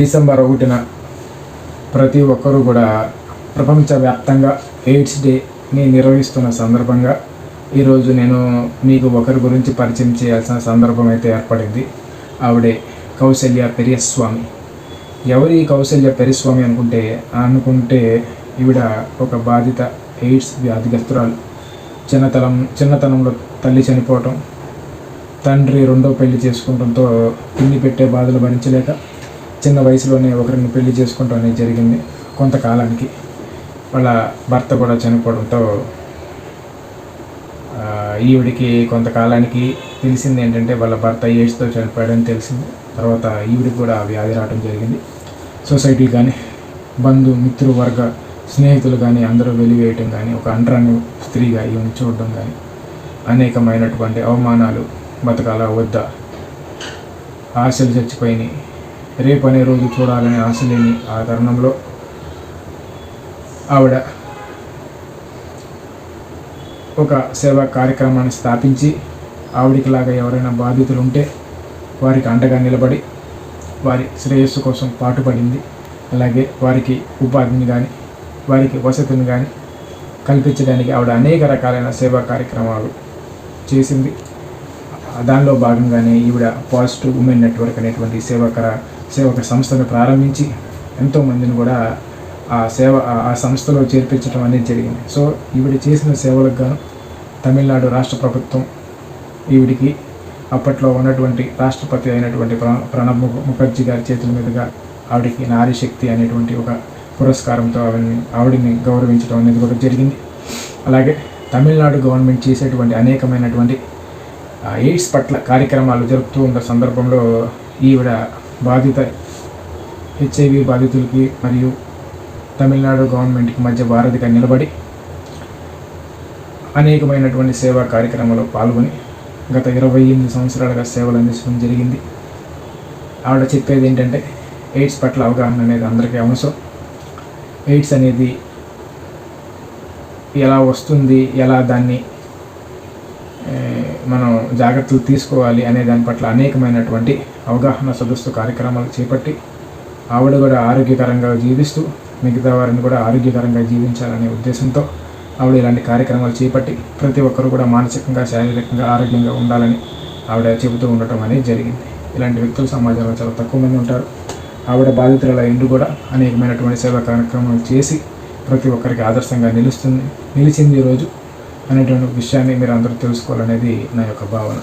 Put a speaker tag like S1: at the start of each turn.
S1: December 1న ప్రతి ఒక్కరూ కూడా ప్రపంచవ్యాప్తంగా ఎయిడ్స్ డేని నిర్వహిస్తున్న సందర్భంగా ఈరోజు నేను మీకు ఒకరి గురించి పరిచయం చేయాల్సిన సందర్భం అయితే ఏర్పడింది. ఆవిడే కౌసల్య పెరియస్వామి. ఎవరి కౌసల్య పెరియస్వామి అనుకుంటే ఈవిడ ఒక బాధిత ఎయిడ్స్ వ్యాధిగ్రస్తురాలు. చిన్నతనంలో తల్లి చనిపోవటం, తండ్రి రెండో పెళ్లి చేసుకుంటంతో తిండి పెట్టే బాధలు భరించలేక చిన్న వయసులోనే ఒకరిని పెళ్లి చేసుకోవడం అనేది జరిగింది. కొంతకాలానికి వాళ్ళ భర్త కూడా చనిపోవడంతో ఈవిడికి కొంతకాలానికి తెలిసింది ఏంటంటే వాళ్ళ భర్త ఎయిడ్స్తో చనిపోయాడని తెలిసింది. తర్వాత ఈవిడికి కూడా వ్యాధి రావడం జరిగింది. సొసైటీ కానీ, మిత్రువర్గ స్నేహితులు కానీ అందరూ వెలివేయటం కానీ, ఒక అంటరాని స్త్రీగా ఈవిని చూడడం కానీ, అనేకమైనటువంటి అవమానాలు, బతకాలా వద్దా, ఆశలు చచ్చిపోయినాయి, రేపు అనే రోజు చూడాలనే ఆశ లేని ఆ తరుణంలో ఆవిడ ఒక సేవా కార్యక్రమాన్ని స్థాపించి ఆవిడికిలాగా ఎవరైనా బాధితులు ఉంటే వారికి అండగా నిలబడి వారి శ్రేయస్సు కోసం పాటుపడింది. అలాగే వారికి ఉపాధిని కానీ, వారికి వసతిని కానీ కల్పించడానికి ఆవిడ అనేక రకాలైన సేవా కార్యక్రమాలు చేసింది. దానిలో భాగంగానే ఈవిడ పాజిటివ్ ఉమెన్ నెట్వర్క్ అనేటువంటి సేవక సంస్థను ప్రారంభించి ఎంతోమందిని కూడా ఆ సంస్థలో చేర్పించడం అనేది జరిగింది. సో ఈవిడ చేసిన సేవలకు గాను తమిళనాడు రాష్ట్ర ప్రభుత్వం ఈవిడికి అప్పట్లో ఉన్నటువంటి రాష్ట్రపతి అయినటువంటి ప్రణబ్ ముఖర్జీ గారి చేతుల మీదుగా ఆవిడికి నారీ శక్తి అనేటువంటి ఒక పురస్కారంతో ఆవిడని గౌరవించడం అనేది కూడా జరిగింది. అలాగే తమిళనాడు గవర్నమెంట్ చేసేటువంటి అనేకమైనటువంటి ఎయిడ్స్ పట్ల కార్యక్రమాలు జరుపుతూ ఉన్న సందర్భంలో ఈవిడ హెచ్ఐవి బాధితులకి మరియు తమిళనాడు గవర్నమెంట్కి మధ్య వారధిగా నిలబడి అనేకమైనటువంటి సేవా కార్యక్రమాల్లో పాల్గొని గత 28 సంవత్సరాలుగా సేవలు అందించడం జరిగింది. ఆవిడ చెప్పేది ఏంటంటే ఎయిడ్స్ పట్ల అవగాహన అనేది అందరికీ అవసరం. ఎయిడ్స్ అనేది ఎలా వస్తుంది, ఎలా దాన్ని మనం జాగ్రత్తలు తీసుకోవాలి అనే దాని పట్ల అనేకమైనటువంటి అవగాహన సదస్సు కార్యక్రమాలు చేపట్టి ఆవిడ కూడా ఆరోగ్యకరంగా జీవిస్తూ మిగతా వారిని కూడా ఆరోగ్యకరంగా జీవించాలనే ఉద్దేశంతో ఆవిడ ఇలాంటి కార్యక్రమాలు చేపట్టి ప్రతి ఒక్కరు కూడా మానసికంగా, శారీరకంగా ఆరోగ్యంగా ఉండాలని ఆవిడ చెబుతూ ఉండటం అనేది జరిగింది. ఇలాంటి వ్యక్తులు సమాజంలో చాలా తక్కువ మంది ఉంటారు. ఆవిడ బాధితుల ఇందు కూడా అనేకమైనటువంటి సేవా కార్యక్రమాలు చేసి ప్రతి ఒక్కరికి ఆదర్శంగా నిలిచింది ఈరోజు అనేటువంటి విషయాన్ని మీరు అందరూ తెలుసుకోవాలనేది నా యొక్క భావన.